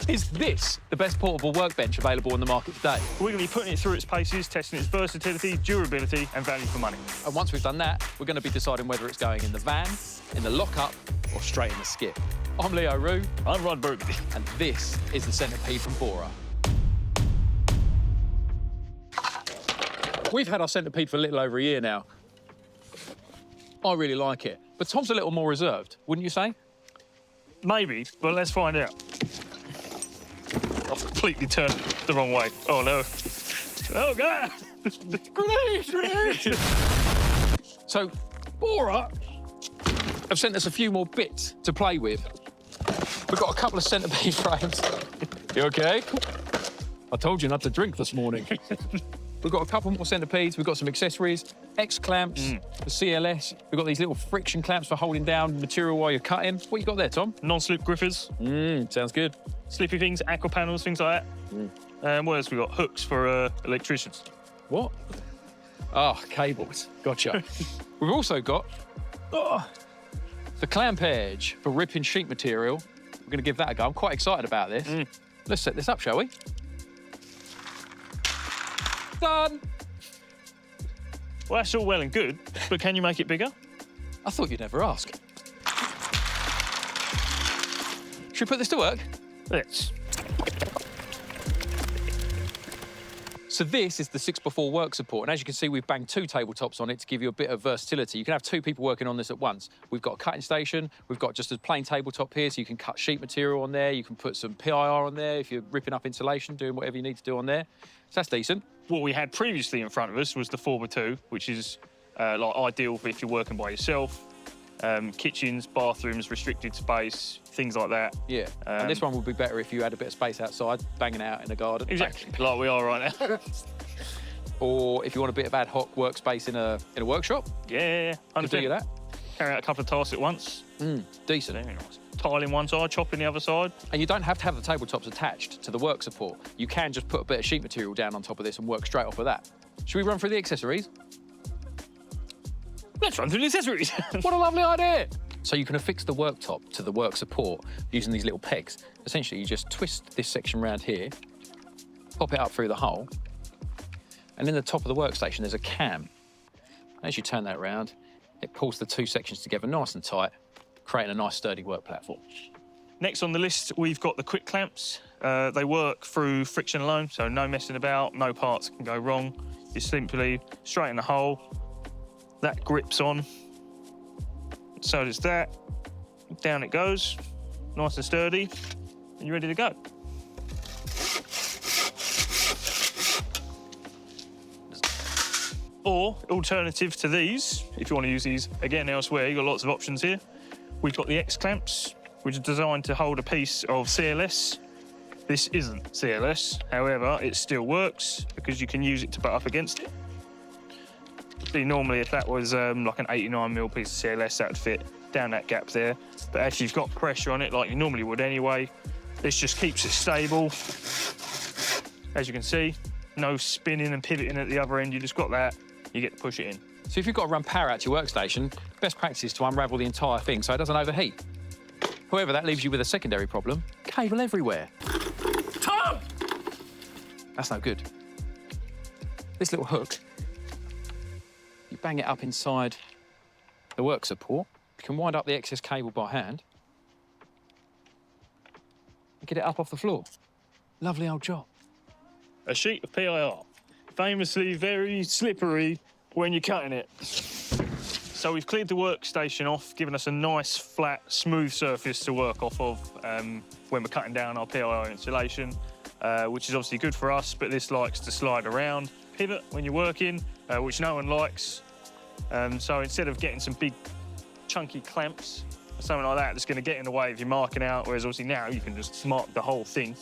Is this the best portable workbench available on the market today? We're going to be putting it through its paces, testing its versatility, durability and value for money. And once we've done that, we're going to be deciding whether it's going in the van, in the lockup, or straight in the skip. I'm Leo Rue. I'm Rod Burgundy. And this is the Centipede from Bora. We've had our Centipede for a little over a year now. I really like it. But Tom's a little more reserved, wouldn't you say? Maybe, but let's find out. I've completely turned the wrong way. Oh, no. Oh, God! Grenade! So, Bora have sent us a few more bits to play with. We've got a couple of Centipede frames. You okay? I told you not to drink this morning. We've got a couple more Centipedes. We've got some accessories, X-clamps for CLS. We've got these little friction clamps for holding down material while you're cutting. What you got there, Tom? Non-slip grippers. Sounds good. Slippy things, aqua panels, things like that. What else we got? Hooks for electricians. What? Oh, cables. Gotcha. We've also got the clamp edge for ripping sheet material. We're going to give that a go. I'm quite excited about this. Let's set this up, shall we? Done. Well, that's all well and good, but can you make it bigger? I thought you'd never ask. Should we put this to work? Let's. So this is the 6x4 work support, and as you can see, we've banged 2 tabletops on it to give you a bit of versatility. You can have 2 people working on this at once. We've got a cutting station, we've got just a plain tabletop here, so you can cut sheet material on there, you can put some PIR on there if you're ripping up insulation, doing whatever you need to do on there. So that's decent. What we had previously in front of us was the 4x2, which is like ideal for if you're working by yourself. Kitchens, bathrooms, restricted space, things like that. Yeah, and this one would be better if you had a bit of space outside, banging out in the garden. Exactly, like we are right now. Or if you want a bit of ad hoc workspace in a workshop. Yeah, 100%. Do that. Carry out a couple of tasks at once. Decent. Very nice. Tiling one side, chopping the other side. And you don't have to have the tabletops attached to the work support. You can just put a bit of sheet material down on top of this and work straight off of that. Should we run through the accessories? Let's run through the accessories. What a lovely idea. So you can affix the worktop to the work support using these little pegs. Essentially, you just twist this section around here, pop it up through the hole, and in the top of the workstation, there's a cam. As you turn that around, it pulls the 2 sections together nice and tight, creating a nice sturdy work platform. Next on the list, we've got the quick clamps. They work through friction alone, so no messing about, no parts can go wrong. You simply straighten the hole, that grips on, so does that. Down it goes, nice and sturdy, and you're ready to go. Or, alternative to these, if you want to use these again elsewhere, you've got lots of options here. We've got the X-clamps, which are designed to hold a piece of CLS. This isn't CLS, however, it still works because you can use it to butt up against it. See, normally if that was like an 89mm piece of CLS, that would fit down that gap there. But actually you've got pressure on it like you normally would anyway. This just keeps it stable. As you can see, no spinning and pivoting at the other end, you just got that, you get to push it in. So if you've got to run power out to your workstation, best practice is to unravel the entire thing so it doesn't overheat. However, that leaves you with a secondary problem, cable everywhere. Tom! That's no good. This little hook, you bang it up inside the work support. You can wind up the excess cable by hand and get it up off the floor. Lovely old job. A sheet of PIR, famously very slippery when you're cutting it. So we've cleared the workstation off, giving us a nice, flat, smooth surface to work off of when we're cutting down our PIR insulation, which is obviously good for us, but this likes to slide around. Pivot when you're working, which no one likes. So instead of getting some big, chunky clamps or something like that that's going to get in the way if you're marking out, whereas obviously now you can just mark the whole thing.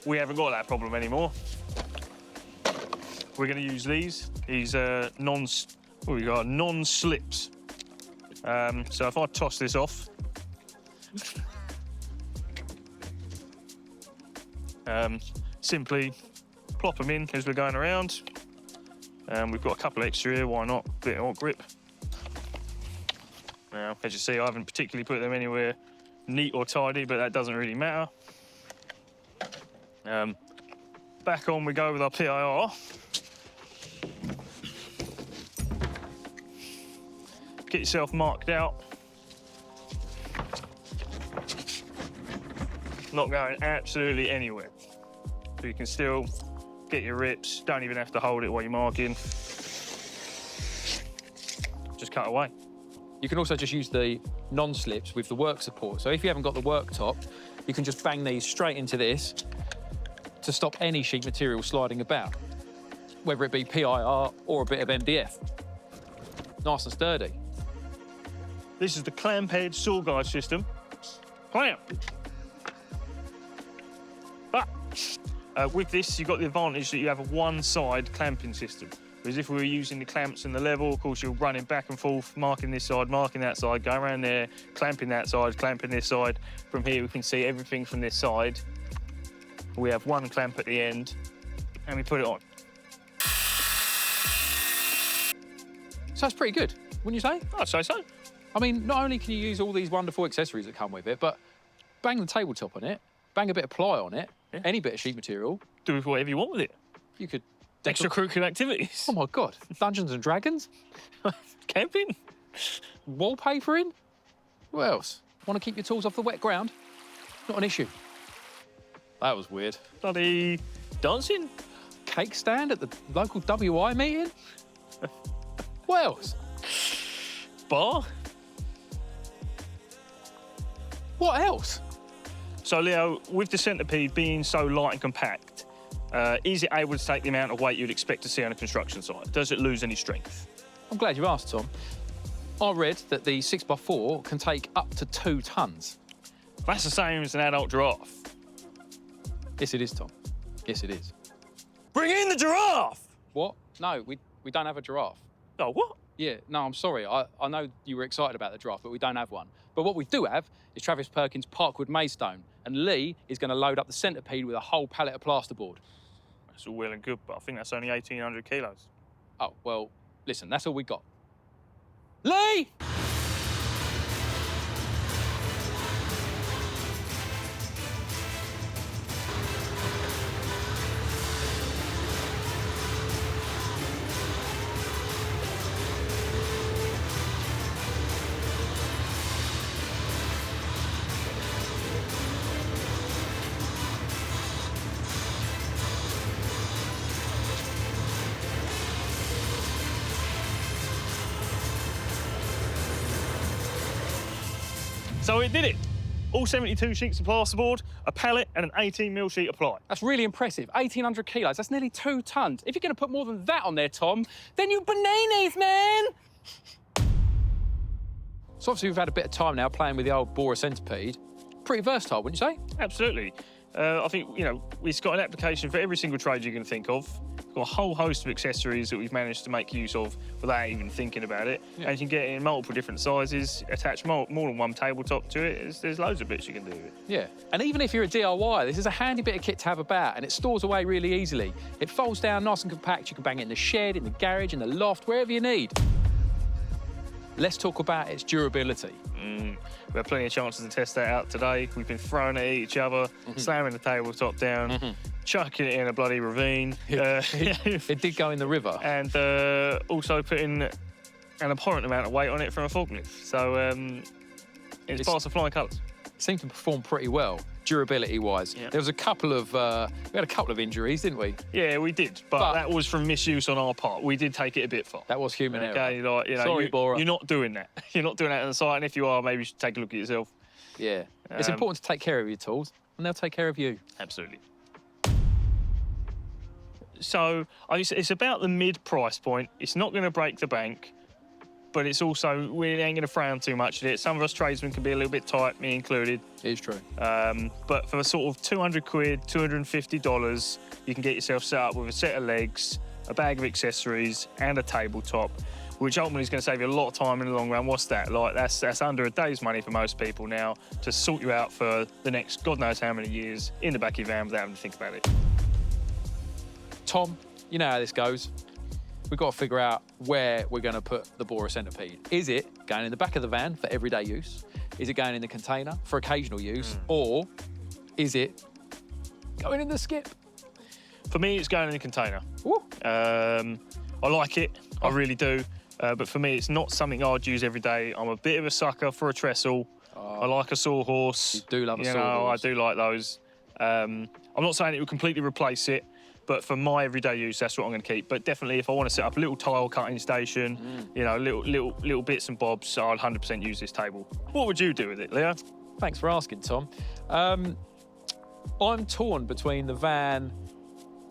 We haven't got that problem anymore. We're going to use these non-slips. So if I toss this off, simply plop them in as we're going around. We've got a couple extra here, why not? Bit more grip. Now, as you see, I haven't particularly put them anywhere neat or tidy, but that doesn't really matter. Back on we go with our PIR. Get yourself marked out. Not going absolutely anywhere. So you can still get your rips, don't even have to hold it while you're marking. Just cut away. You can also just use the non-slips with the work support. So if you haven't got the worktop, you can just bang these straight into this to stop any sheet material sliding about, whether it be PIR or a bit of MDF. Nice and sturdy. This is the clamp head saw guide system. Clamp. But with this, you've got the advantage that you have a one-side clamping system. Whereas if we were using the clamps and the level, of course, you're running back and forth, marking this side, marking that side, going around there, clamping that side, clamping this side. From here, we can see everything from this side. We have one clamp at the end, and we put it on. So that's pretty good, wouldn't you say? I'd say so. I mean, not only can you use all these wonderful accessories that come with it, but bang the tabletop on it, bang a bit of ply on it, any bit of sheet material. Do with whatever you want with it. You could... Extracurricular activities. Oh, my God. Dungeons and Dragons? Camping? Wallpapering? What else? Want to keep your tools off the wet ground? Not an issue. That was weird. Bloody dancing? Cake stand at the local WI meeting? What else? Bar? What else? So, Leo, with the Centipede being so light and compact, is it able to take the amount of weight you'd expect to see on a construction site? Does it lose any strength? I'm glad you asked, Tom. I read that the 6x4 can take up to 2 tons. That's the same as an adult giraffe. Yes, it is, Tom. Yes, it is. Bring in the giraffe! What? No, we don't have a giraffe. Oh, what? Yeah, no, I'm sorry. I know you were excited about the giraffe, but we don't have one. But what we do have is Travis Perkins' Parkwood Maidstone, and Lee is going to load up the Centipede with a whole pallet of plasterboard. That's all well and good, but I think that's only 1,800 kilos. Oh, well, listen, that's all we got. Lee! So it did it. All 72 sheets of plasterboard, a pallet, and an 18mm sheet of ply. That's really impressive. 1,800 kilos, that's nearly 2 tons. If you're going to put more than that on there, Tom, then you bananas, man! So obviously we've had a bit of time now playing with the old Bora Centipede. Pretty versatile, wouldn't you say? Absolutely. I think, you know, it's got an application for every single trade you can think of. Got a whole host of accessories that we've managed to make use of without even thinking about it. Yeah. And you can get it in multiple different sizes, attach more than one tabletop to it. There's loads of bits you can do with it. Yeah. And even if you're a DIY, this is a handy bit of kit to have about, and it stores away really easily. It folds down nice and compact. You can bang it in the shed, in the garage, in the loft, wherever you need. Let's talk about its durability. We had plenty of chances to test that out today. We've been throwing it at each other, slamming the tabletop down, chucking it in a bloody ravine. It did go in the river. And also putting an abhorrent amount of weight on it from a forklift. So it's passed the flying colours. Seemed to perform pretty well, durability-wise. Yeah. There was a couple of, we had a couple of injuries, didn't we? Yeah, we did, but that was from misuse on our part. We did take it a bit far. That was human error. Okay, like, you know, Sorry, Bora. You're not doing that. You're not doing that on the site, and if you are, maybe you should take a look at yourself. Yeah. It's important to take care of your tools, and they'll take care of you. Absolutely. So it's about the mid-price point. It's not going to break the bank, but it's also, we ain't going to frown too much at it. Some of us tradesmen can be a little bit tight, me included. It is true. But for sort of 200 quid, $250, you can get yourself set up with a set of legs, a bag of accessories, and a tabletop, which ultimately is going to save you a lot of time in the long run. What's that? Like, that's under a day's money for most people now to sort you out for the next God knows how many years in the back of your van without having to think about it. Tom, you know how this goes. we've got to figure out where we're going to put the Bora Centipede. Is it going in the back of the van for everyday use? Is it going in the container for occasional use? Or is it going in the skip? For me, it's going in the container. Woo. I like it, I really do. But for me, it's not something I'd use every day. I'm a bit of a sucker for a trestle. I like a sawhorse. You do love a sawhorse. sawhorse. I do like those. I'm not saying it would completely replace it, but for my everyday use, that's what I'm going to keep. But definitely, if I want to set up a little tile cutting station, you know, little bits and bobs, I'll 100% use this table. What would you do with it, Leo? Thanks for asking, Tom. I'm torn between the van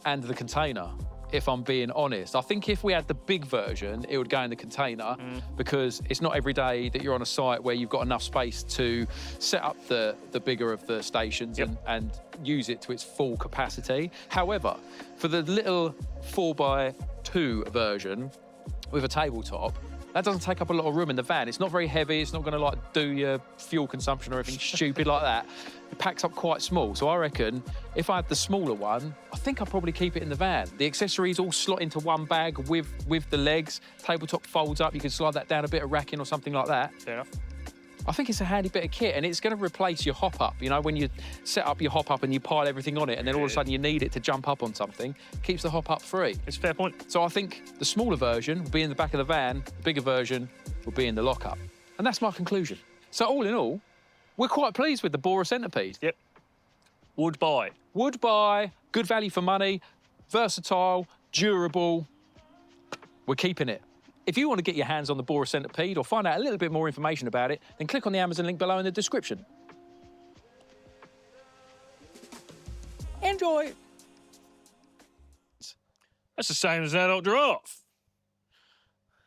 and the container, if I'm being honest. I think if we had the big version, it would go in the container because it's not every day that you're on a site where you've got enough space to set up the bigger of the stations and use it to its full capacity. However, for the little 4x2 version with a tabletop, that doesn't take up a lot of room in the van. It's not very heavy. It's not going to like do your fuel consumption or anything stupid like that. It packs up quite small. So I reckon if I had the smaller one, I think I'd probably keep it in the van. The accessories all slot into one bag with the legs. Tabletop folds up. You can slide that down a bit of racking or something like that. Fair enough. I think it's a handy bit of kit, and it's going to replace your hop-up. You know, when you set up your hop-up and you pile everything on it, and then all of a sudden you need it to jump up on something, keeps the hop-up free. It's a fair point. So I think the smaller version will be in the back of the van, the bigger version will be in the lockup. And that's my conclusion. So all in all, we're quite pleased with the Bora Centipede. Yep. Would buy. Would buy, good value for money, versatile, durable. We're keeping it. If you want to get your hands on the Bora Centipede or find out a little bit more information about it, then click on the Amazon link below in the description. Enjoy! That's the same as an adult giraffe.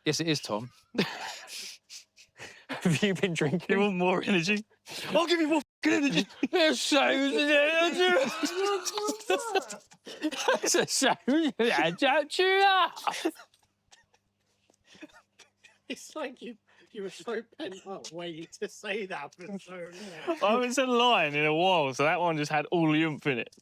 Yes, it is, Tom. Have you been drinking? You want more energy? I'll give you more energy. It's the same as the same as an adult giraffe. It's like you were so pent up waiting to say that for so long. I haven't said a line in a while, so that one just had all the oomph in it.